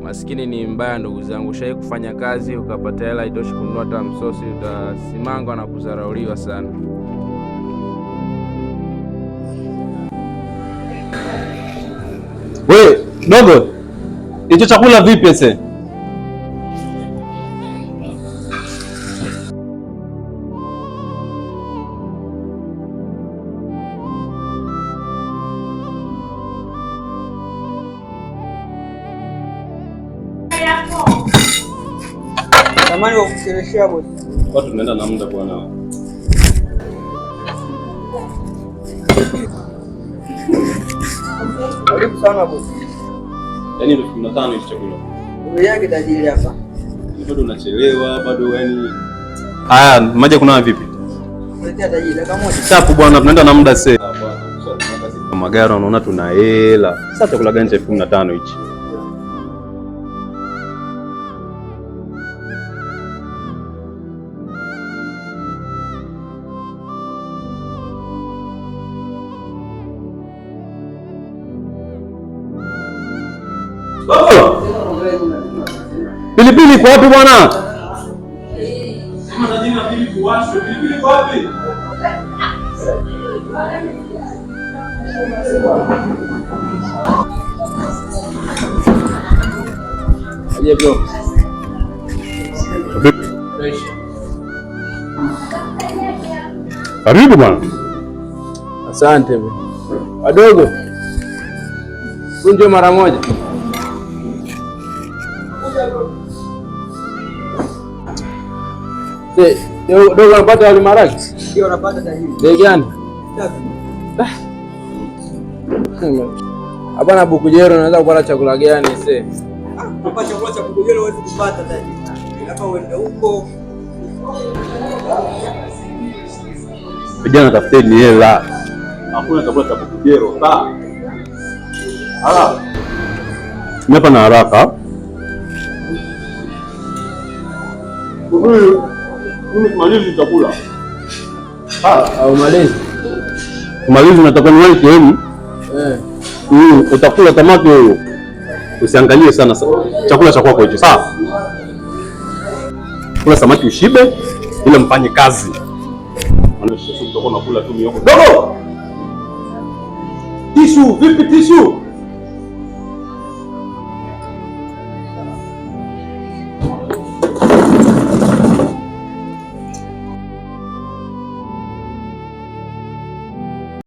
Maskini ni mbaya ndugu zangu. Ushawahi kufanya kazi ukapata hela itoshi kununua hata msosi, utasimangwa na kudharauliwa sana. We dogo, hicho chakula vipi ese? Samahani kwa kucheleweshea bosi. Watu tunaenda na muda bwana. Karibu sana bosi. Yaani ndio 15 hicho chakula. Wewe yake tajiri hapa. Bado unachelewa bado yani. Haya, maji kuna vipi? Kuletea tajiri dakika moja. Chapu bwana, tunaenda na muda sasa. Magari unaona tuna hela. Sasa chakula gani cha 15 hichi? Pilipili kwa wapi bwana? Kama jina pilipili wapi? Pilipili kwa wapi? Aje bro. Karibu bwana. Asante bro. Wadogo. Kunjo mara moja. Dogo unapata wali maharage? Ndio unapata tajiri. Bei gani? Hapana Bukujero, unaweza kupata chakula gani sasa? Kupata chakula cha Bukujero huwezi kupata tajiri. Hapa uende huko. Vijana tafuteni hela. Hakuna chakula cha Bukujero. Hapa na haraka. Mimi tumalizi chakula. Au malizi. Tumalizi nataka niwahi sehemu. Utakula tamaki huyo. Usiangalie sana chakula cha kwako hicho. Sawa? Kula samaki ushibe ili mfanye kazi. Maana sisi tutakuwa nakula tu mihogo. Dogo! Tishu, vipi tishu?